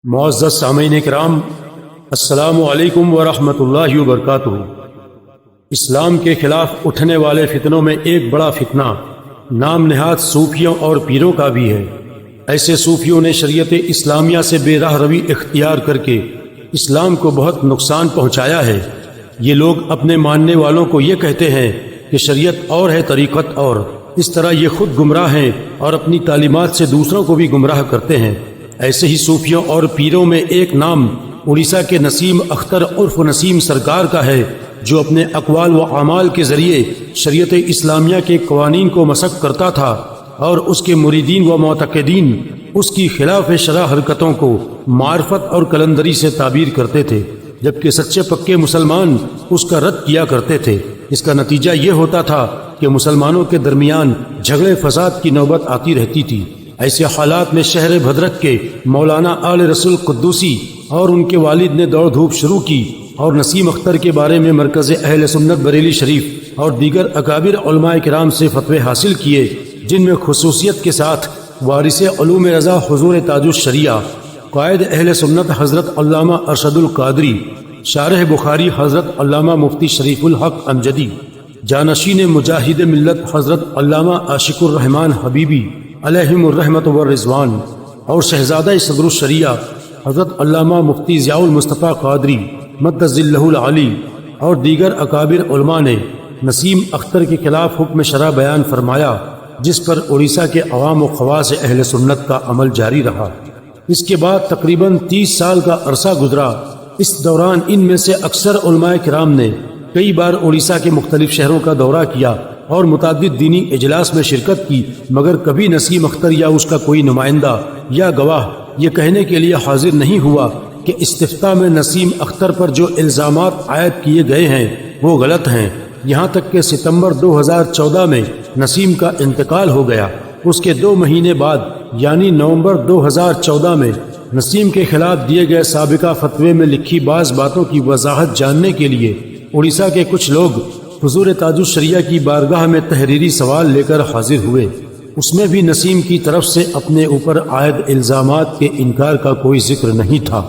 معزز سامعین کرام، السلام علیکم ورحمۃ اللہ وبرکاتہ۔ اسلام کے خلاف اٹھنے والے فتنوں میں ایک بڑا فتنہ نام نہاد صوفیوں اور پیروں کا بھی ہے۔ ایسے صوفیوں نے شریعت اسلامیہ سے بے راہ روی اختیار کر کے اسلام کو بہت نقصان پہنچایا ہے۔ یہ لوگ اپنے ماننے والوں کو یہ کہتے ہیں کہ شریعت اور ہے، طریقت اور، اس طرح یہ خود گمراہ ہیں اور اپنی تعلیمات سے دوسروں کو بھی گمراہ کرتے ہیں۔ ایسے ہی صوفیوں اور پیروں میں ایک نام اڑیسہ کے نسیم اختر عرف نسیم سرکار کا ہے، جو اپنے اقوال و اعمال کے ذریعے شریعت اسلامیہ کے قوانین کو مسخ کرتا تھا، اور اس کے مریدین و معتقدین اس کی خلاف شرع حرکتوں کو معرفت اور کلندری سے تعبیر کرتے تھے، جبکہ سچے پکے مسلمان اس کا رد کیا کرتے تھے۔ اس کا نتیجہ یہ ہوتا تھا کہ مسلمانوں کے درمیان جھگڑے فساد کی نوبت آتی رہتی تھی۔ ایسے حالات میں شہر بھدرک کے مولانا آل رسول قدوسی اور ان کے والد نے دوڑ دھوپ شروع کی اور نسیم اختر کے بارے میں مرکز اہل سنت بریلی شریف اور دیگر اکابر علماء کرام سے فتوے حاصل کیے، جن میں خصوصیت کے ساتھ وارث علوم رضا حضور تاج الشریعہ قائد اہل سنت حضرت علامہ ارشد القادری، شارح بخاری حضرت علامہ مفتی شریف الحق امجدی، جانشین مجاہد ملت حضرت علامہ عاشق الرحمن حبیبی علیہم الرحمت والرضوان، اور شہزادہ صدر الشریعہ حضرت علامہ مفتی ضیاء المصطفیٰ قادری مد ظلہ العلی اور دیگر اکابر علماء نے نسیم اختر کے خلاف حکم شرع بیان فرمایا، جس پر اڑیسہ کے عوام و خواص اہل سنت کا عمل جاری رہا۔ اس کے بعد تقریباً 30 سال کا عرصہ گزرا۔ اس دوران ان میں سے اکثر علماء کرام نے کئی بار اڑیسہ کے مختلف شہروں کا دورہ کیا اور متعدد دینی اجلاس میں شرکت کی، مگر کبھی نسیم اختر یا اس کا کوئی نمائندہ یا گواہ یہ کہنے کے لیے حاضر نہیں ہوا کہ استفتاء میں نسیم اختر پر جو الزامات عائد کیے گئے ہیں وہ غلط ہیں۔ یہاں تک کہ ستمبر 2014 میں نسیم کا انتقال ہو گیا۔ اس کے 2 مہینے بعد یعنی نومبر 2014 میں نسیم کے خلاف دیے گئے سابقہ فتوے میں لکھی بعض باتوں کی وضاحت جاننے کے لیے اڑیسہ کے کچھ لوگ حضور تاج الشریعہ کی بارگاہ میں تحریری سوال لے کر حاضر ہوئے۔ اس میں بھی نسیم کی طرف سے اپنے اوپر عائد الزامات کے انکار کا کوئی ذکر نہیں تھا۔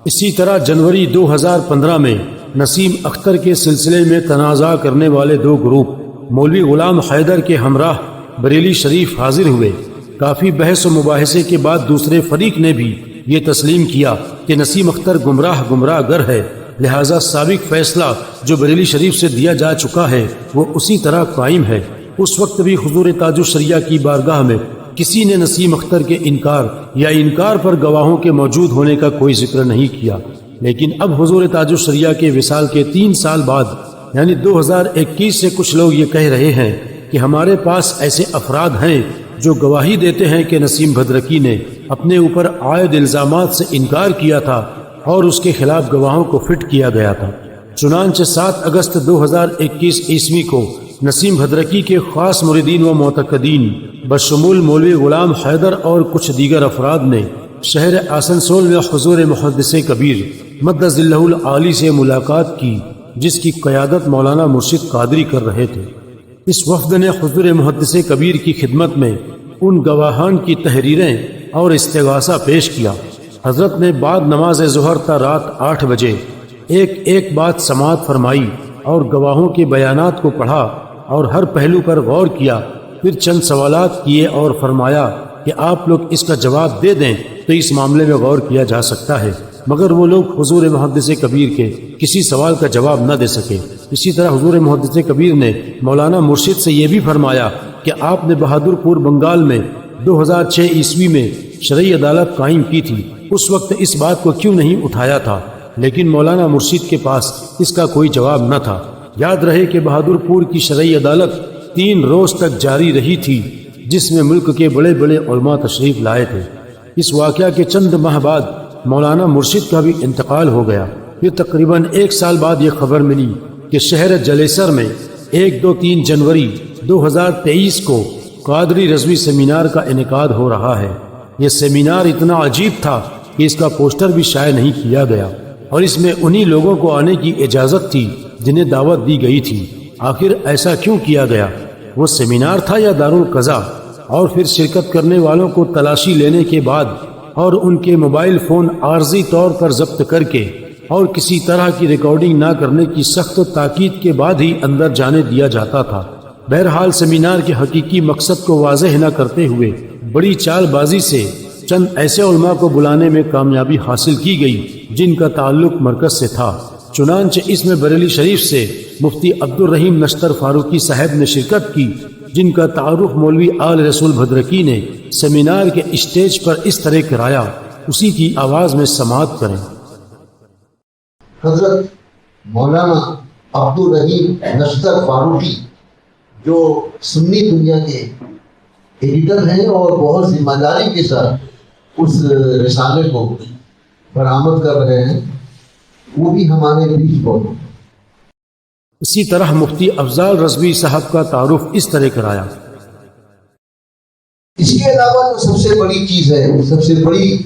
اسی طرح جنوری 2015 میں نسیم اختر کے سلسلے میں تنازع کرنے والے 2 گروپ مولوی غلام حیدر کے ہمراہ بریلی شریف حاضر ہوئے۔ کافی بحث و مباحثے کے بعد دوسرے فریق نے بھی یہ تسلیم کیا کہ نسیم اختر گمراہ گر ہے، لہذا سابق فیصلہ جو بریلی شریف سے دیا جا چکا ہے وہ اسی طرح قائم ہے۔ اس وقت بھی حضور تاج الشریعہ کی بارگاہ میں کسی نے نسیم اختر کے انکار پر گواہوں کے موجود ہونے کا کوئی ذکر نہیں کیا، لیکن اب حضور تاج الشریعہ کے وصال کے 3 سال بعد یعنی 2021 سے کچھ لوگ یہ کہہ رہے ہیں کہ ہمارے پاس ایسے افراد ہیں جو گواہی دیتے ہیں کہ نسیم بھدرکی نے اپنے اوپر عائد الزامات سے انکار کیا تھا اور اس کے خلاف گواہوں کو فٹ کیا گیا تھا۔ چنانچہ 7 اگست 2021 عیسوی کو نسیم بھدرکی کے خاص مریدین و معتقدین بشمول مولوی غلام حیدر اور کچھ دیگر افراد نے شہر آسنسول میں حضور محدث کبیر مد ظلہ العالی سے ملاقات کی، جس کی قیادت مولانا مرشد قادری کر رہے تھے۔ اس وفد نے حضور محدث کبیر کی خدمت میں ان گواہان کی تحریریں اور استغاثہ پیش کیا۔ حضرت نے بعد نماز ظہر تا رات 8 بجے ایک بات سماعت فرمائی اور گواہوں کے بیانات کو پڑھا اور ہر پہلو پر غور کیا، پھر چند سوالات کیے اور فرمایا کہ آپ لوگ اس کا جواب دے دیں تو اس معاملے میں غور کیا جا سکتا ہے، مگر وہ لوگ حضور محدث کبیر کے کسی سوال کا جواب نہ دے سکے۔ اسی طرح حضور محدث کبیر نے مولانا مرشد سے یہ بھی فرمایا کہ آپ نے بہادر پور بنگال میں 2006 عیسوی میں شرعی عدالت قائم کی تھی، اس وقت اس بات کو کیوں نہیں اٹھایا تھا، لیکن مولانا مرشد کے پاس اس کا کوئی جواب نہ تھا۔ یاد رہے کہ بہادر پور کی شرعی عدالت 3 روز تک جاری رہی تھی، جس میں ملک کے بڑے علماء تشریف لائے تھے۔ اس واقعہ کے چند ماہ بعد مولانا مرشد کا بھی انتقال ہو گیا۔ پھر تقریباً 1 سال بعد یہ خبر ملی کہ شہر جلیسر میں 1، 2، 3 جنوری 2023 کو قادری رضوی سیمینار کا انعقاد ہو رہا ہے۔ یہ سیمینار اتنا عجیب تھا کہ اس کا پوسٹر بھی شائع نہیں کیا گیا، اور اس میں انہی لوگوں کو آنے کی اجازت تھی جنہیں دعوت دی گئی تھی۔ آخر ایسا کیوں کیا گیا؟ وہ سیمینار تھا یا دارالقضا؟ اور پھر شرکت کرنے والوں کو تلاشی لینے کے بعد اور ان کے موبائل فون عارضی طور پر ضبط کر کے اور کسی طرح کی ریکارڈنگ نہ کرنے کی سخت تاکید کے بعد ہی اندر جانے دیا جاتا تھا۔ بہرحال سیمینار کے حقیقی مقصد کو واضح نہ کرتے ہوئے بڑی چال بازی سے چند ایسے علماء کو بلانے میں کامیابی حاصل کی گئی جن کا تعلق مرکز سے تھا۔ چنانچہ اس میں بریلی شریف سے مفتی عبد الرحیم نشتر فاروقی صاحب نے شرکت کی، جن کا تعارف مولوی آل رسول بھدرکی نے سیمینار کے اسٹیج پر اس طرح کرایا، اسی کی آواز میں سماعت کریں۔ حضرت مولانا عبد الرحیم نشتر فاروقی جو سنی دنیا کے ایڈیٹر ہیں اور بہت ذمہ داری کے ساتھ اس رسالے کو برآمد کر رہے ہیں، وہ بھی ہمارے بیچ بہت۔ اسی طرح مفتی افضال رضوی صاحب کا تعارف اس طرح کرایا۔ اس کے علاوہ جو سب سے بڑی چیز ہے، وہ سب سے بڑی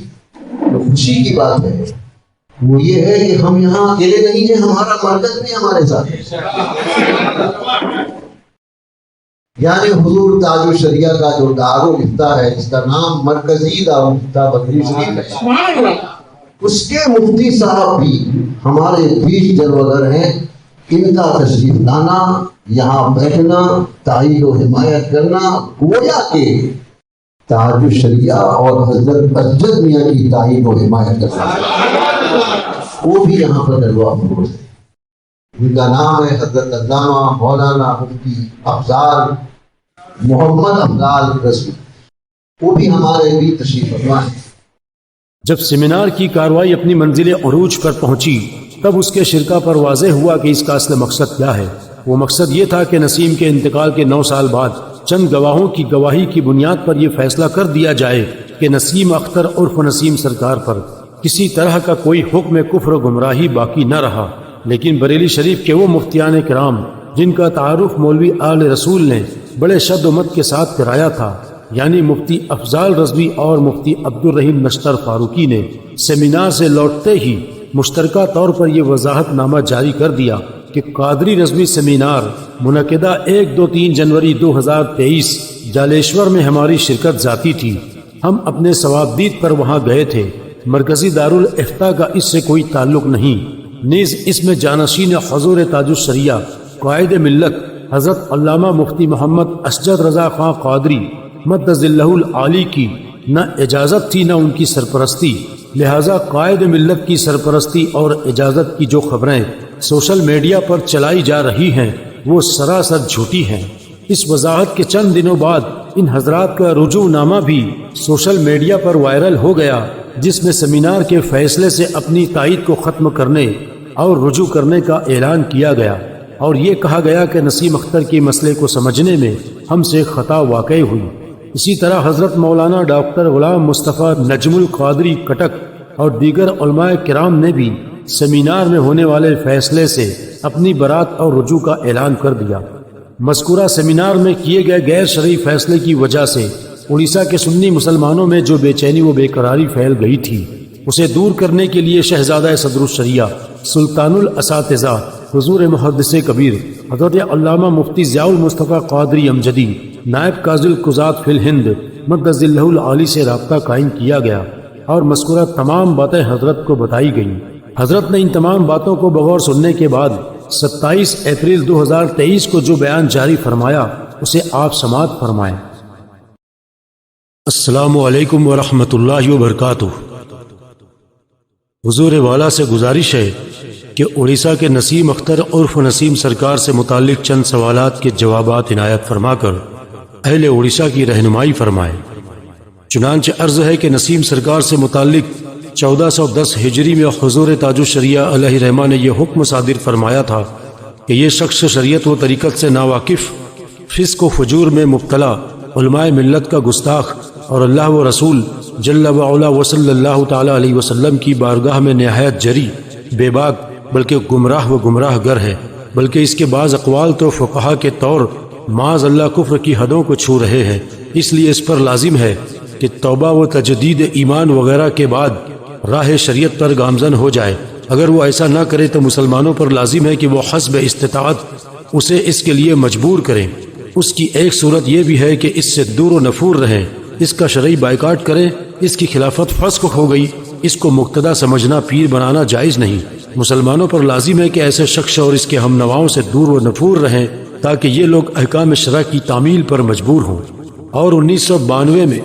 خوشی کی بات ہے، وہ یہ ہے کہ ہم یہاں اکیلے نہیں ہیں، ہمارا مرکز بھی ہمارے ساتھ ہے۔ یعنی حضور تاج الشریعہ کا جو دارالفتہ ہے، جس کا نام مرکزی دارالفتہ بکری شریف ہے، اس کے مفتی صاحب بھی ہمارے بیچ جلوگر ہیں۔ ان کا تشریف لانا، یہاں بیٹھنا، تائید و حمایت کرنا، گویا کہ تاج الشریعہ اور حضرت اجد میاں کی تائید و حمایت کرنا، وہ بھی یہاں پر جلوہ افروز ہے۔ ان کا نام ہے حضرت علامہ مولانا مفتی افضال محمد افضال رضوی، وہ بھی ہمارے بھی تشریف فرما ہے۔ جب سیمینار کی کارروائی اپنی منزل عروج پر پہنچی تب اس کے شرکا پر واضح ہوا کہ اس کا اصل مقصد کیا ہے۔ وہ مقصد یہ تھا کہ نسیم کے انتقال کے 9 سال بعد چند گواہوں کی گواہی کی بنیاد پر یہ فیصلہ کر دیا جائے کہ نسیم اختر عرف نسیم سرکار پر کسی طرح کا کوئی حکم کفر و گمراہی باقی نہ رہا۔ لیکن بریلی شریف کے وہ مفتیان کرام جن کا تعارف مولوی آل رسول نے بڑے شد و مت کے ساتھ کرایا تھا، یعنی مفتی افضال رضوی اور مفتی عبد الرحیم نشتر فاروقی نے سیمینار سے لوٹتے ہی مشترکہ طور پر یہ وضاحت نامہ جاری کر دیا کہ قادری رضوی سیمینار منعقدہ 1-2-3 جنوری 2023 جالیشور میں ہماری شرکت ذاتی تھی۔ ہم اپنے ثوابدید پر وہاں گئے تھے۔ مرکزی دارالفتہ کا اس سے کوئی تعلق نہیں، نیز اس میں جانشین حضور تاج الشریعہ قائد ملت حضرت علامہ مفتی محمد اسجد رضا خان قادری مد ظلہ العالی کی نہ اجازت تھی نہ ان کی سرپرستی، لہذا قائد ملت کی سرپرستی اور اجازت کی جو خبریں سوشل میڈیا پر چلائی جا رہی ہیں وہ سراسر جھوٹی ہیں۔ اس وضاحت کے چند دنوں بعد ان حضرات کا رجوع نامہ بھی سوشل میڈیا پر وائرل ہو گیا، جس میں سیمینار کے فیصلے سے اپنی تائید کو ختم کرنے اور رجوع کرنے کا اعلان کیا گیا، اور یہ کہا گیا کہ نسیم اختر کے مسئلے کو سمجھنے میں ہم سے خطا واقع ہوئی۔ اسی طرح حضرت مولانا ڈاکٹر غلام مصطفیٰ نجم القادری کٹک اور دیگر علماء کرام نے بھی سیمینار میں ہونے والے فیصلے سے اپنی برات اور رجوع کا اعلان کر دیا۔ مذکورہ سیمینار میں کیے گئے غیر شرعی فیصلے کی وجہ سے اڑیسہ کے سنی مسلمانوں میں جو بے چینی و بے قراری پھیل گئی تھی، اسے دور کرنے کے لیے شہزادہ صدر الشریعہ سلطان الاساتذہ حضور محدث کبیر حضرت علامہ مفتی ضیاء المصطفیٰ قادری امجدی نائب قاضی القضات فی الہند مد ظلہ العالی سے رابطہ قائم کیا گیا اور مذکورہ تمام باتیں حضرت کو بتائی گئیں۔ حضرت نے ان تمام باتوں کو بغور سننے کے بعد 27 اپریل 2023 کو جو بیان جاری فرمایا اسے آپ سماعت فرمائیں۔ السلام علیکم ورحمۃ اللہ وبرکاتہ۔ حضور والا سے گزارش ہے کہ اڑیسہ کے نسیم اختر عرف نسیم سرکار سے متعلق چند سوالات کے جوابات عنایت فرما کر اہل اڑیسہ کی رہنمائی فرمائیں۔ چنانچہ عرض ہے کہ نسیم سرکار سے متعلق 1410 ہجری میں حضور تاج الشریعہ علیہ رحمہ نے یہ حکم صادر فرمایا تھا کہ یہ شخص شریعت و طریقت سے ناواقف، فسق و فجور میں مبتلا، علماء ملت کا گستاخ اور اللہ و رسول جل وعلا وصلی اللہ تعالی علیہ وسلم کی بارگاہ میں نہایت جری، بے باک بلکہ گمراہ و گمراہ گر ہے، بلکہ اس کے بعض اقوال تو فقہا کے طور معاذ اللہ کفر کی حدوں کو چھو رہے ہیں۔ اس لیے اس پر لازم ہے کہ توبہ و تجدید ایمان وغیرہ کے بعد راہ شریعت پر گامزن ہو جائے۔ اگر وہ ایسا نہ کرے تو مسلمانوں پر لازم ہے کہ وہ حسب استطاعت اسے اس کے لیے مجبور کریں۔ اس کی ایک صورت یہ بھی ہے کہ اس سے دور و نفور رہیں، اس کا شرعی بائیکاٹ کریں، اس کی خلافت فسخ ہو گئی، اس کو مقتدا سمجھنا، پیر بنانا جائز نہیں۔ مسلمانوں پر لازم ہے کہ ایسے شخص اور اس کے ہم نواؤں سے دور و نفور رہیں تاکہ یہ لوگ احکام شرع کی تعمیل پر مجبور ہوں۔ اور 1992 میں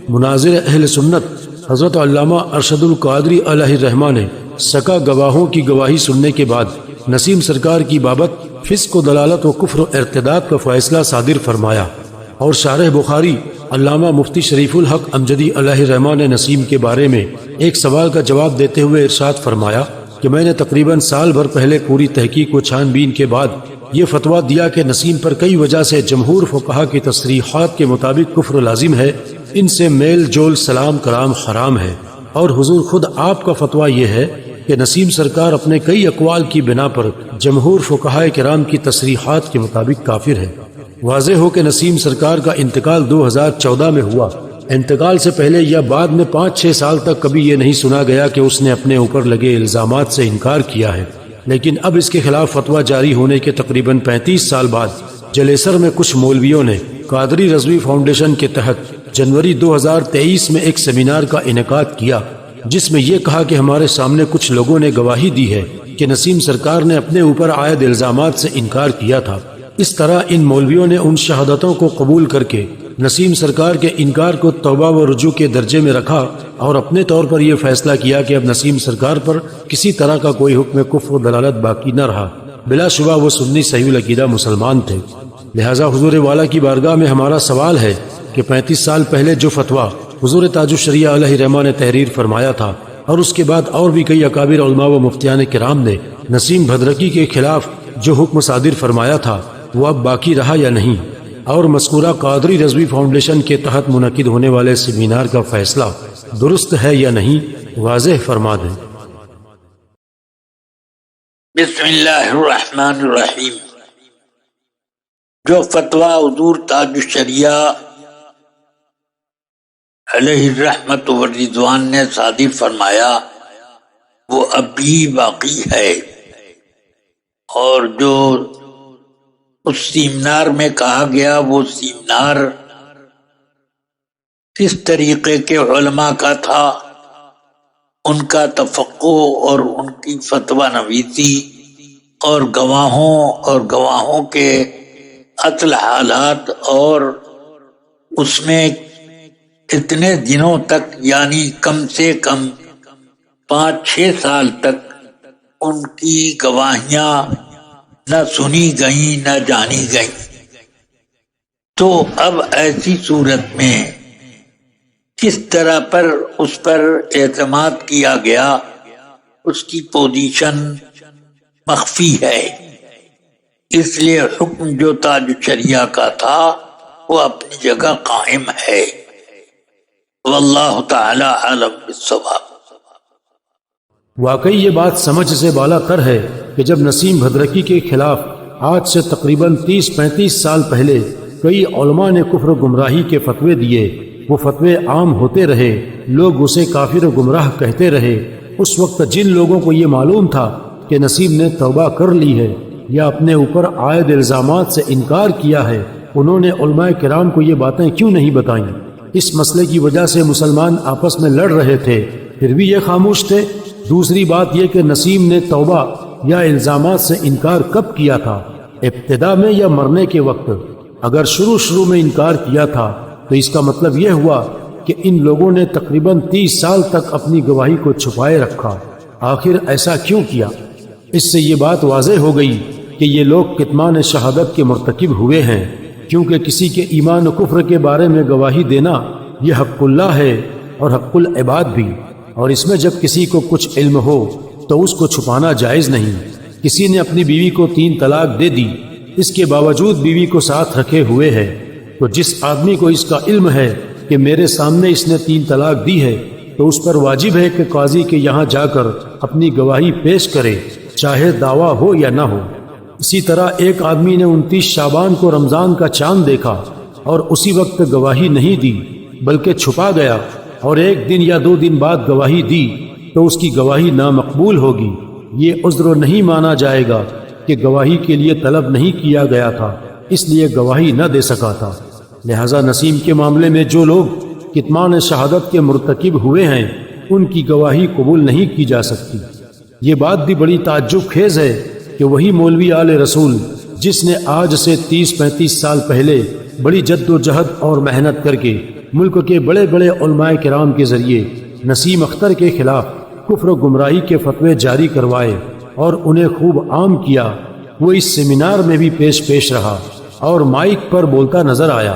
مناظر اہل سنت حضرت علامہ ارشد القادری علیہ الرحمہ نے سکا گواہوں کی گواہی سننے کے بعد نسیم سرکار کی بابت فسق و دلالت و کفر و ارتداد کا فیصلہ صادر فرمایا۔ اور شارح بخاری علامہ مفتی شریف الحق امجدی علیہ الرحمہ نے نسیم کے بارے میں ایک سوال کا جواب دیتے ہوئے ارشاد فرمایا کہ میں نے تقریباً سال بھر پہلے پوری تحقیق و چھان بین کے بعد یہ فتویٰ دیا کہ نسیم پر کئی وجہ سے جمہور فقہا کی تصریحات کے مطابق کفر لازم ہے، ان سے میل جول سلام کلام حرام ہے۔ اور حضور خود آپ کا فتویٰ یہ ہے کہ نسیم سرکار اپنے کئی اقوال کی بنا پر جمہور فقہاء کرام کی تصریحات کے مطابق کافر ہے۔ واضح ہو کہ نسیم سرکار کا انتقال 2014 میں ہوا۔ انتقال سے پہلے یا بعد میں 5-6 سال تک کبھی یہ نہیں سنا گیا کہ اس نے اپنے اوپر لگے الزامات سے انکار کیا ہے، لیکن اب اس کے خلاف فتویٰ جاری ہونے کے تقریباً 35 سال بعد جلیسر میں کچھ مولویوں نے قادری رضوی فاؤنڈیشن کے تحت جنوری 2023 میں ایک سیمینار کا انعقاد کیا، جس میں یہ کہا کہ ہمارے سامنے کچھ لوگوں نے گواہی دی ہے کہ نسیم سرکار نے اپنے اوپر عائد الزامات سے انکار کیا تھا۔ اس طرح ان مولویوں نے ان شہادتوں کو قبول کر کے نسیم سرکار کے انکار کو توبہ و رجوع کے درجے میں رکھا اور اپنے طور پر یہ فیصلہ کیا کہ اب نسیم سرکار پر کسی طرح کا کوئی حکم کفر و دلالت باقی نہ رہا۔ بلا شبہ وہ سنی صحیح العقیدہ مسلمان تھے۔ لہٰذا حضور والا کی بارگاہ میں ہمارا سوال ہے کہ 35 سال پہلے جو فتویٰ حضور تاج الشریعہ علیہ الرحمہ نے تحریر فرمایا تھا اور اس کے بعد اور بھی کئی اکابر علماء و مفتیان کرام نے نسیم بھدرکی کے خلاف جو حکم صادر فرمایا تھا وہ اب باقی رہا یا نہیں، اور مذکورہ قادری رضوی فاؤنڈیشن کے تحت منعقد ہونے والے سیمینار کا فیصلہ درست ہے یا نہیں، واضح فرما دیں۔ بسم اللہ الرحمن الرحیم۔ جو فتویٰ حضور تاج الشریعہ علیہ الرحمت والرضوان نے صادر فرمایا وہ اب بھی باقی ہے، اور جو اس سیمینار میں کہا گیا وہ سیمینار کس طریقے کے علماء کا تھا، ان کا تفقہ اور ان کی فتویٰ نویسی اور گواہوں کے اصل حالات، اور اس میں اتنے دنوں تک یعنی کم سے کم 5-6 سال تک ان کی گواہیاں نہ سنی گئیں نہ جانی گئیں۔ تو اب ایسی صورت میں کس طرح پر اس پر اعتماد کیا گیا، اس کی پوزیشن مخفی ہے، اس لیے حکم جو تاج الشریعہ کا تھا وہ اپنی جگہ قائم ہے۔ واللہ تعالی عالم بالصواب۔ واقعی یہ بات سمجھ سے بالا تر ہے کہ جب نسیم بھدرکی کے خلاف آج سے تقریباً 30-35 سال پہلے کئی علماء نے کفر و گمراہی کے فتوے دیے، وہ فتوے عام ہوتے رہے، لوگ اسے کافر و گمراہ کہتے رہے۔ اس وقت جن لوگوں کو یہ معلوم تھا کہ نسیم نے توبہ کر لی ہے یا اپنے اوپر عائد الزامات سے انکار کیا ہے، انہوں نے علماء کرام کو یہ باتیں کیوں نہیں بتائیں؟ اس مسئلے کی وجہ سے مسلمان آپس میں لڑ رہے تھے، پھر بھی یہ خاموش تھے۔ دوسری بات یہ کہ نسیم نے توبہ یا الزامات سے انکار کب کیا تھا، ابتدا میں یا مرنے کے وقت؟ اگر شروع میں انکار کیا تھا تو اس کا مطلب یہ ہوا کہ ان لوگوں نے تقریباً 30 سال تک اپنی گواہی کو چھپائے رکھا۔ آخر ایسا کیوں کیا؟ اس سے یہ بات واضح ہو گئی کہ یہ لوگ کتمان شہادت کے مرتکب ہوئے ہیں، کیونکہ کسی کے ایمان و کفر کے بارے میں گواہی دینا یہ حق اللہ ہے اور حق العباد بھی، اور اس میں جب کسی کو کچھ علم ہو تو اس کو چھپانا جائز نہیں۔ کسی نے اپنی بیوی کو 3 طلاق دے دی، اس کے باوجود بیوی کو ساتھ رکھے ہوئے ہے، تو جس آدمی کو اس کا علم ہے کہ میرے سامنے اس نے 3 طلاق دی ہے تو اس پر واجب ہے کہ قاضی کے یہاں جا کر اپنی گواہی پیش کرے، چاہے دعویٰ ہو یا نہ ہو۔ اسی طرح ایک آدمی نے 29 شعبان کو رمضان کا چاند دیکھا اور اسی وقت گواہی نہیں دی بلکہ چھپا گیا، اور 1 دن یا 2 دن بعد گواہی دی تو اس کی گواہی نامقبول ہوگی۔ یہ عذر نہیں مانا جائے گا کہ گواہی کے لیے طلب نہیں کیا گیا تھا، اس لیے گواہی نہ دے سکا تھا۔ لہذا نسیم کے معاملے میں جو لوگ کتمان شہادت کے مرتکب ہوئے ہیں ان کی گواہی قبول نہیں کی جا سکتی۔ یہ بات بھی بڑی تعجب خیز ہے کہ وہی مولوی آل رسول جس نے آج سے 30-35 سال پہلے بڑی جد و جہد اور محنت کر کے ملک کے بڑے بڑے علماء کرام کے ذریعے نسیم اختر کے خلاف کفر و گمراہی کے فتوے جاری کروائے اور انہیں خوب عام کیا، وہ اس سیمینار میں بھی پیش رہا اور مائک پر بولتا نظر آیا۔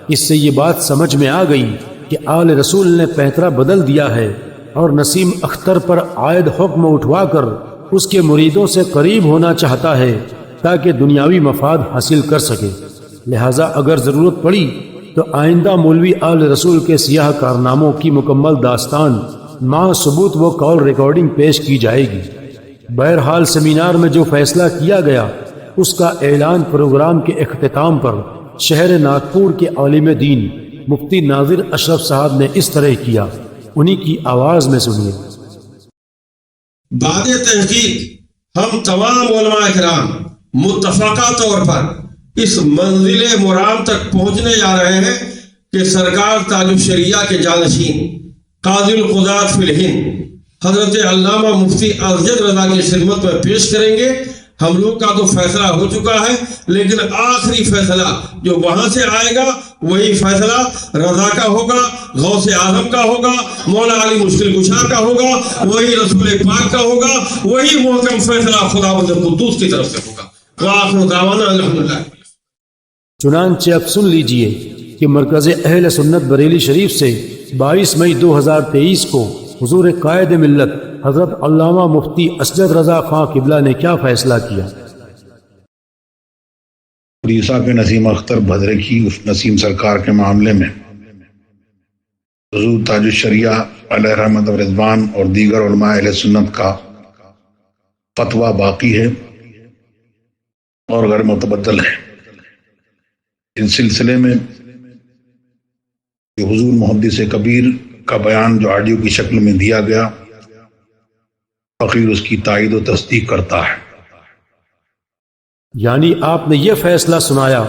اس سے یہ بات سمجھ میں آ گئی کہ آل رسول نے پیترا بدل دیا ہے اور نسیم اختر پر عائد حکم اٹھوا کر اس کے مریدوں سے قریب ہونا چاہتا ہے تاکہ دنیاوی مفاد حاصل کر سکے۔ لہٰذا اگر ضرورت پڑی تو آئندہ مولوی آل رسول کے سیاہ کارناموں کی مکمل داستان مع ثبوت و کال ریکارڈنگ پیش کی جائے گی۔ بہرحال سیمینار میں جو فیصلہ کیا گیا اس کا اعلان پروگرام کے اختتام پر شہر ناگپور کے عالم دین مفتی ناظر اشرف صاحب نے اس طرح کیا، انہی کی آواز میں سنیے۔ بعد تحقیق ہم تمام علماء کرام متفقہ طور پر اس منزل مرام تک پہنچنے جا رہے ہیں کہ سرکار تاج الشریعہ کے جانشین قاضی القضات فی الہند حضرت علامہ مفتی ارشد رضا کی خدمت میں پیش کریں گے۔ ہم لوگ کا تو فیصلہ ہو چکا ہے، لیکن آخری فیصلہ جو وہاں سے آئے گا وہی فیصلہ رضا کا ہوگا، غوث اعظم کا ہوگا، مولا علی مشکل کشا کا ہوگا، وہی رسول پاک کا ہوگا، وہی محکم فیصلہ خداوند قدوس کی طرف سے ہوگا۔ وآخر دعوانا الحمدللہ۔ چنانچہ اب سن لیجئے کہ مرکز اہل سنت بریلی شریف سے 22 مئی 2023 کو حضور قائد ملت حضرت علامہ مفتی اسجد رضا خان قبلہ نے کیا فیصلہ کیا؟ اڑیسہ کے نسیم اختر بھدرے کی اس نسیم سرکار کے معاملے میں حضور تاج الشریعہ علیہ رحمت و رضوان اور دیگر علماء اہل سنت کا فتویٰ باقی ہے اور غیر متبدل ہے۔ اس سلسلے میں حضور محدث کبیر کا بیان جو آڈیو کی شکل میں دیا گیا، فقیر اس کی تائید و تصدیق کرتا ہے۔ یعنی آپ نے یہ فیصلہ سنایا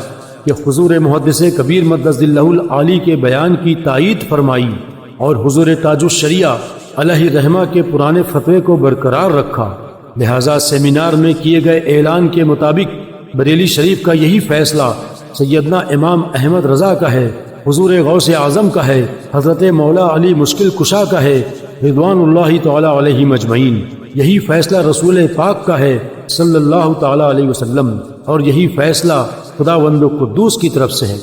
کہ حضور محدث کبیر مدد اللہ العالی کے بیان کی تائید فرمائی اور حضور تاج الشریعہ علیہ رحمہ کے پرانے فتوے کو برقرار رکھا۔ لہٰذا سیمینار میں کیے گئے اعلان کے مطابق بریلی شریف کا یہی فیصلہ سیدنا امام احمد رضا کا ہے، حضور غوث اعظم کا ہے، حضرت مولا علی مشکل کشا کا ہے رضوان اللہ تعالی علیہ مجمعین، یہی فیصلہ رسول پاک کا ہے صلی اللہ تعالی علیہ وسلم، اور یہی فیصلہ خداوند قدوس کی طرف سے ہے۔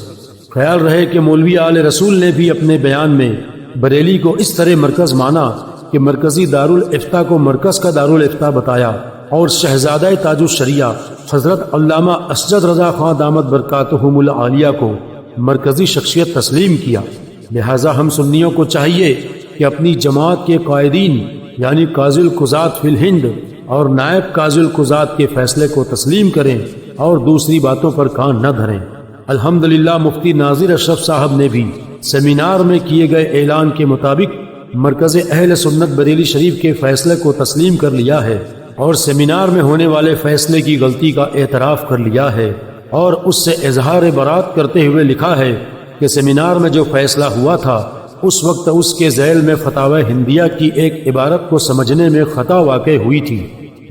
خیال رہے کہ مولوی آل رسول نے بھی اپنے بیان میں بریلی کو اس طرح مرکز مانا کہ مرکزی دارالافتاء کو مرکز کا دارالافتاء بتایا اور شہزادہ تاج الشریعہ حضرت علامہ اسجد رضا خان دامت برکاتہم العالیہ کو مرکزی شخصیت تسلیم کیا۔ لہٰذا ہم سنیوں کو چاہیے کہ اپنی جماعت کے قائدین یعنی قاضی القضات فی الہند اور نائب قاضی القضات کے فیصلے کو تسلیم کریں اور دوسری باتوں پر کان نہ دھریں۔ الحمدللہ مفتی ناظر اشرف صاحب نے بھی سیمینار میں کیے گئے اعلان کے مطابق مرکز اہل سنت بریلی شریف کے فیصلے کو تسلیم کر لیا ہے اور سیمینار میں ہونے والے فیصلے کی غلطی کا اعتراف کر لیا ہے اور اس سے اظہار برات کرتے ہوئے لکھا ہے کہ سیمینار میں جو فیصلہ ہوا تھا اس وقت اس کے ذیل میں فتاوی ہندیہ کی ایک عبارت کو سمجھنے میں خطا واقع ہوئی تھی۔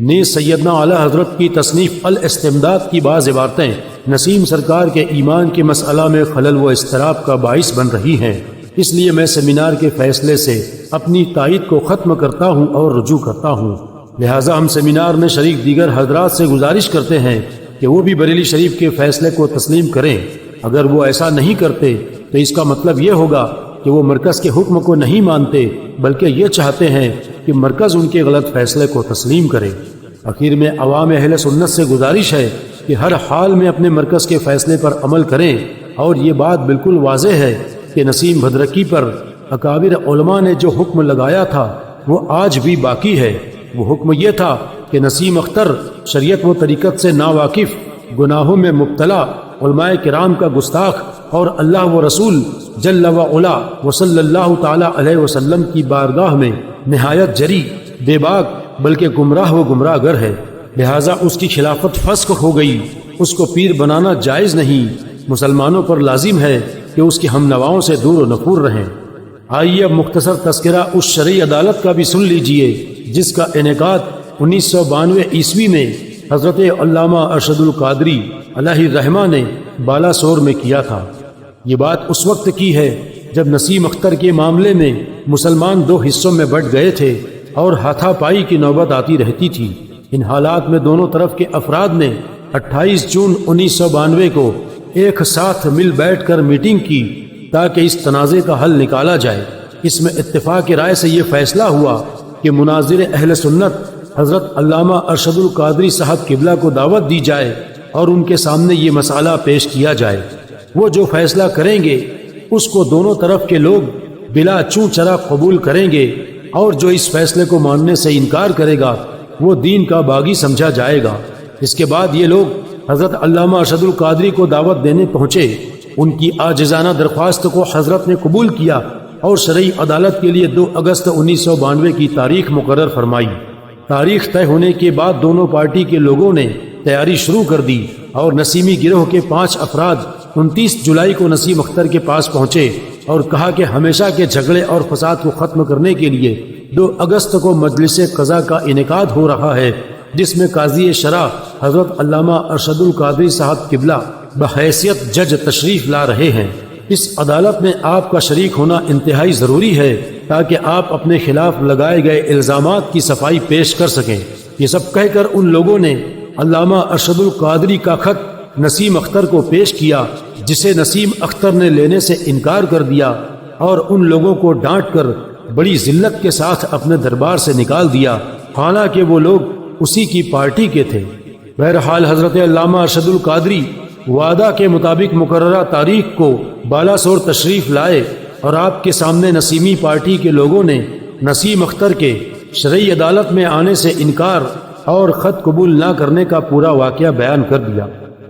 نیز سیدنا اعلی حضرت کی تصنیف الاستمداد کی بعض عبارتیں نسیم سرکار کے ایمان کے مسئلہ میں خلل و اضطراب کا باعث بن رہی ہیں، اس لیے میں سیمینار کے فیصلے سے اپنی تائید کو ختم کرتا ہوں اور رجوع کرتا ہوں۔ لہٰذا ہم سیمینار میں شریک دیگر حضرات سے گزارش کرتے ہیں کہ وہ بھی بریلی شریف کے فیصلے کو تسلیم کریں۔ اگر وہ ایسا نہیں کرتے تو اس کا مطلب یہ ہوگا کہ وہ مرکز کے حکم کو نہیں مانتے بلکہ یہ چاہتے ہیں کہ مرکز ان کے غلط فیصلے کو تسلیم کرے۔ آخر میں عوام اہل سنت سے گزارش ہے کہ ہر حال میں اپنے مرکز کے فیصلے پر عمل کریں، اور یہ بات بالکل واضح ہے کہ نسیم بھدرکی پر اکابر علماء نے جو حکم لگایا تھا وہ آج بھی باقی ہے۔ وہ حکم یہ تھا کہ نسیم اختر شریعت و طریقت سے ناواقف، گناہوں میں مبتلا، علماء کرام کا گستاخ اور اللہ و رسول جل و علا و صلی اللہ تعالی علیہ وسلم کی بارگاہ میں نہایت جری، بے باک بلکہ گمراہ و گمراہ گر ہے۔ لہٰذا اس کی خلافت فسق ہو گئی، اس کو پیر بنانا جائز نہیں۔ مسلمانوں پر لازم ہے کہ اس کے ہم نواؤں سے دور و نفور رہیں۔ آئیے اب مختصر تذکرہ اس شرعی عدالت کا بھی سن لیجئے جس کا انعقاد 1992 عیسوی میں حضرت علامہ ارشد القادری علیہ الرحمہ نے بالاسور میں کیا تھا۔ یہ بات اس وقت کی ہے جب نسیم اختر کے معاملے میں مسلمان دو حصوں میں بٹ گئے تھے اور ہاتھا پائی کی نوبت آتی رہتی تھی۔ ان حالات میں دونوں طرف کے افراد نے 28 جون 1992 کو ایک ساتھ مل بیٹھ کر میٹنگ کی تاکہ اس تنازع کا حل نکالا جائے۔ اس میں اتفاق رائے سے یہ فیصلہ ہوا کہ مناظر اہل سنت حضرت علامہ ارشد القادری صاحب قبلہ کو دعوت دی جائے اور ان کے سامنے یہ مسئلہ پیش کیا جائے۔ وہ جو فیصلہ کریں گے اس کو دونوں طرف کے لوگ بلا چوں چرا قبول کریں گے، اور جو اس فیصلے کو ماننے سے انکار کرے گا وہ دین کا باغی سمجھا جائے گا۔ اس کے بعد یہ لوگ حضرت علامہ ارشد القادری کو دعوت دینے پہنچے۔ ان کی عاجزانہ درخواست کو حضرت نے قبول کیا اور شرعی عدالت کے لیے 2 اگست 1992 کی تاریخ مقرر فرمائی۔ تاریخ طے ہونے کے بعد دونوں پارٹی کے لوگوں نے تیاری شروع کر دی اور نسیمی گروہ کے 5 افراد 29 جولائی کو نسیم اختر کے پاس پہنچے اور کہا کہ ہمیشہ کے جھگڑے اور فساد کو ختم کرنے کے لیے 2 اگست کو مجلس قضا کا انعقاد ہو رہا ہے، جس میں قاضی شرع حضرت علامہ ارشد القادری صاحب قبلہ بحیثیت جج تشریف لا رہے ہیں۔ اس عدالت میں آپ کا شریک ہونا انتہائی ضروری ہے تاکہ آپ اپنے خلاف لگائے گئے الزامات کی صفائی پیش کر سکیں۔ یہ سب کہہ کر ان لوگوں نے علامہ ارشد القادری کا خط نسیم اختر کو پیش کیا، جسے نسیم اختر نے لینے سے انکار کر دیا اور ان لوگوں کو ڈانٹ کر بڑی ذلت کے ساتھ اپنے دربار سے نکال دیا، حالانکہ وہ لوگ اسی کی پارٹی کے تھے۔ بہرحال حضرت علامہ ارشد القادری وعدہ کے مطابق مقررہ تاریخ کو بالاسور تشریف لائے اور آپ کے سامنے نسیمی پارٹی کے لوگوں نے نسیم اختر کے شرعی عدالت میں آنے سے انکار اور خط قبول نہ کرنے کا پورا واقعہ بیان کر دیا۔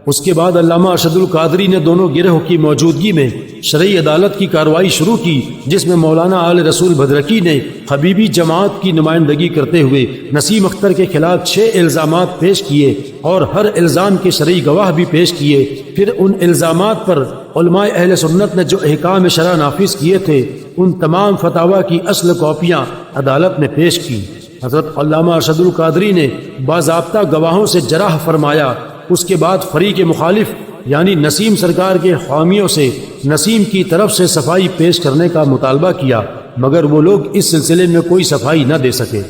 اس کے بعد علامہ ارشد القادری نے دونوں گروہ کی موجودگی میں شرعی عدالت کی کارروائی شروع کی، جس میں مولانا آل رسول بھدرکی نے حبیبی جماعت کی نمائندگی کرتے ہوئے نسیم اختر کے خلاف 6 الزامات پیش کیے اور ہر الزام کے شرعی گواہ بھی پیش کیے۔ پھر ان الزامات پر علماء اہل سنت نے جو احکام شرع نافذ کیے تھے ان تمام فتاوی کی اصل کاپیاں عدالت میں پیش کی۔ حضرت علامہ ارشد القادری نے باضابطہ گواہوں سے جرح فرمایا۔ اس کے بعد فریق مخالف یعنی نسیم سرکار کے حامیوں سے نسیم کی طرف سے صفائی پیش کرنے کا مطالبہ کیا، مگر وہ لوگ اس سلسلے میں کوئی صفائی نہ دے سکے۔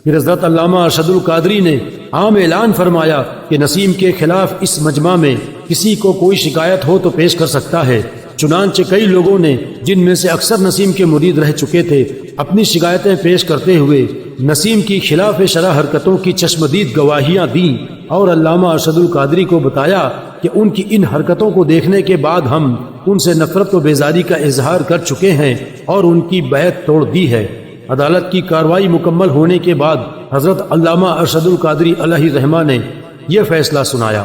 پھر حضرت علامہ ارشد القادری نے عام اعلان فرمایا کہ نسیم کے خلاف اس مجمع میں کسی کو کوئی شکایت ہو تو پیش کر سکتا ہے۔ چنانچہ کئی لوگوں نے، جن میں سے اکثر نسیم کے مرید رہ چکے تھے، اپنی شکایتیں پیش کرتے ہوئے نسیم کی خلاف شرع حرکتوں کی چشمدید گواہیاں دیں اور علامہ ارشد القادری کو بتایا کہ ان کی ان حرکتوں کو دیکھنے کے بعد ہم ان سے نفرت و بیزاری کا اظہار کر چکے ہیں اور ان کی بیعت توڑ دی ہے۔ عدالت کی کارروائی مکمل ہونے کے بعد حضرت علامہ ارشد القادری علیہ الرحمہ نے یہ فیصلہ سنایا: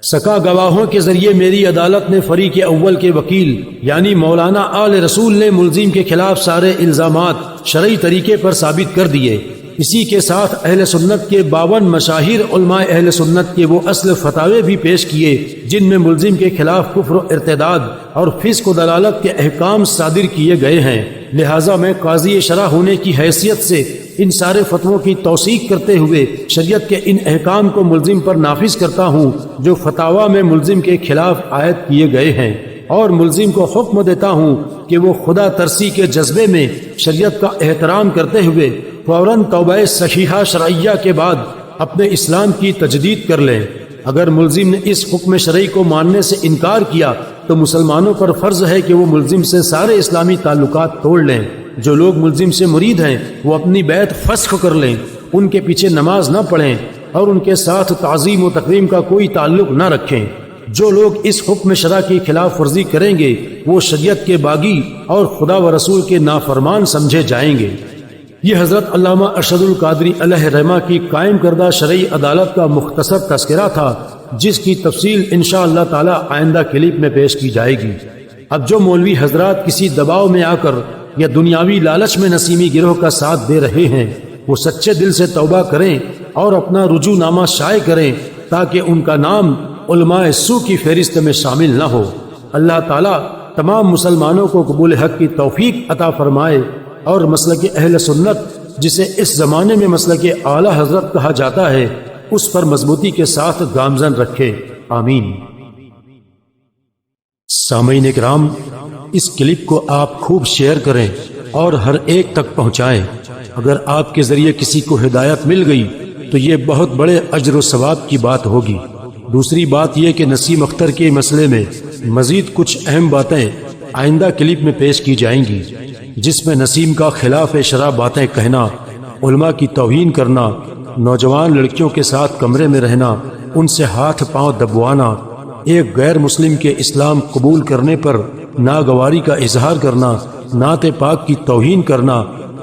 سکا گواہوں کے ذریعے میری عدالت نے فریق اول کے وکیل یعنی مولانا آل رسول نے ملزم کے خلاف سارے الزامات شرعی طریقے پر ثابت کر دیے۔ اسی کے ساتھ اہل سنت کے 52 مشاہیر علماء اہل سنت کے وہ اصل فتاوے بھی پیش کیے جن میں ملزم کے خلاف کفر و ارتداد اور فسق و دلالت کے احکام صادر کیے گئے ہیں۔ لہٰذا میں قاضی شرع ہونے کی حیثیت سے ان سارے فتووں کی توثیق کرتے ہوئے شریعت کے ان احکام کو ملزم پر نافذ کرتا ہوں جو فتاوی میں ملزم کے خلاف عائد کیے گئے ہیں، اور ملزم کو حکم دیتا ہوں کہ وہ خدا ترسی کے جذبے میں شریعت کا احترام کرتے ہوئے فوراً توبہ صحیحہ شرعیہ کے بعد اپنے اسلام کی تجدید کر لیں۔ اگر ملزم نے اس حکم شرعی کو ماننے سے انکار کیا تو مسلمانوں پر فرض ہے کہ وہ ملزم سے سارے اسلامی تعلقات توڑ لیں۔ جو لوگ ملزم سے مرید ہیں وہ اپنی بیعت فسخ کر لیں، ان کے پیچھے نماز نہ پڑھیں اور ان کے ساتھ تعظیم و تکریم کا کوئی تعلق نہ رکھیں۔ جو لوگ اس حکم شرع کی خلاف ورزی کریں گے وہ شریعت کے باغی اور خدا و رسول کے نافرمان سمجھے جائیں گے۔ یہ حضرت علامہ ارشد القادری علیہ الرحمہ کی قائم کردہ شرعی عدالت کا مختصر تذکرہ تھا، جس کی تفصیل انشاءاللہ تعالی آئندہ کلپ میں پیش کی جائے گی۔ اب جو مولوی حضرات کسی دباؤ میں آ کر یا دنیاوی لالچ میں نسیمی گروہ کا ساتھ دے رہے ہیں وہ سچے دل سے توبہ کریں اور اپنا رجوع نامہ شائع کریں تاکہ ان کا نام علماء سو کی فہرست میں شامل نہ ہو۔ اللہ تعالیٰ تمام مسلمانوں کو قبول حق کی توفیق عطا فرمائے اور مسلک اہل سنت جسے اس زمانے میں مسلک اعلی حضرت کہا جاتا ہے اس پر مضبوطی کے ساتھ گامزن رکھے، آمین۔ سامعین اکرام، اس کلپ کو آپ خوب شیئر کریں اور ہر ایک تک پہنچائیں۔ اگر آپ کے ذریعے کسی کو ہدایت مل گئی تو یہ بہت بڑے اجر و ثواب کی بات ہوگی۔ دوسری بات یہ کہ نسیم اختر کے مسئلے میں مزید کچھ اہم باتیں آئندہ کلپ میں پیش کی جائیں گی، جس میں نسیم کا خلاف شرع باتیں کہنا، علماء کی توہین کرنا، نوجوان لڑکیوں کے ساتھ کمرے میں رہنا، ان سے ہاتھ پاؤں دبوانا، ایک غیر مسلم کے اسلام قبول کرنے پر ناگواری کا اظہار کرنا، نعت پاک کی توہین کرنا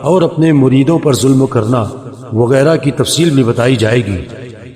اور اپنے مریدوں پر ظلم کرنا وغیرہ کی تفصیل بھی بتائی جائے گی۔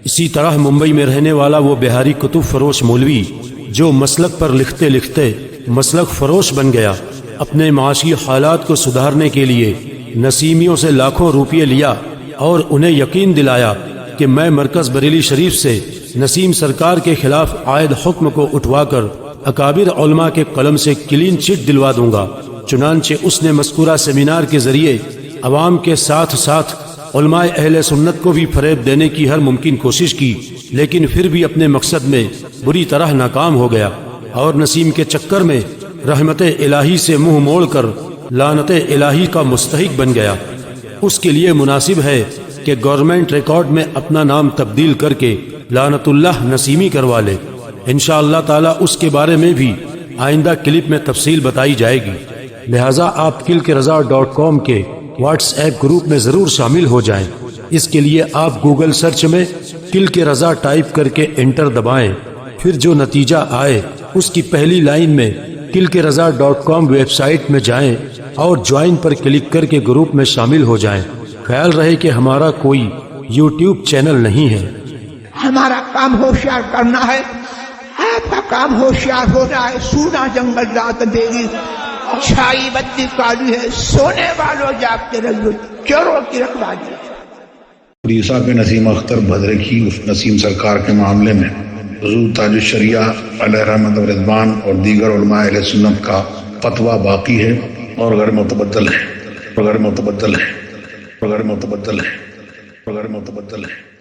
اسی طرح ممبئی میں رہنے والا وہ بہاری کتب فروش مولوی جو مسلک پر لکھتے لکھتے مسلک فروش بن گیا، اپنے معاشی حالات کو سدھارنے کے لیے نسیمیوں سے لاکھوں روپے لیا اور انہیں یقین دلایا کہ میں مرکز بریلی شریف سے نسیم سرکار کے خلاف عائد حکم کو اٹھوا کر اکابر علماء کے قلم سے کلین چٹ دلوا دوں گا۔ چنانچہ اس نے مذکورہ سیمینار کے ذریعے عوام کے ساتھ ساتھ علماء اہل سنت کو بھی فریب دینے کی ہر ممکن کوشش کی، لیکن پھر بھی اپنے مقصد میں بری طرح ناکام ہو گیا اور نسیم کے چکر میں رحمت الہی سے منہ موڑ کر لعنت الہی کا مستحق بن گیا۔ اس کے لیے مناسب ہے کہ گورنمنٹ ریکارڈ میں اپنا نام تبدیل کر کے لعنت اللہ نسیمی کروا لے۔ انشاءاللہ تعالی اس کے بارے میں بھی آئندہ کلپ میں تفصیل بتائی جائے گی، لہٰذا آپ kilkreza.com کے واٹس ایپ گروپ میں ضرور شامل ہو جائیں۔ اس کے لیے آپ گوگل سرچ میں kilkreza ٹائپ کر کے انٹر دبائیں، پھر جو نتیجہ آئے اس کی پہلی لائن میں kilkreza.com ویب سائٹ میں جائیں اور جوائن پر کلک کر کے گروپ میں شامل ہو جائیں۔ خیال رہے کہ ہمارا کوئی یوٹیوب چینل نہیں ہے۔ ہمارا کام ہوشیار کرنا ہے، آپ کا کام ہوشیار ہونا ہے۔ سونا جنگل رات دیری، چھائی بتی کالی ہے، سونے والوں جاگتے رہو، چوروں کی رکھوالی۔ عیسیٰ بن نسیم اختر بھدرکی اس نسیم سرکار کے معاملے میں حضور تاج الشریعہ علیہ رحمت و رضوان اور دیگر علماء اہل سنت کا فتویٰ باقی ہے اور غیر متبدل ہے، غیر متبدل ہے، غیر متبدل ہے، غیر متبدل ہے۔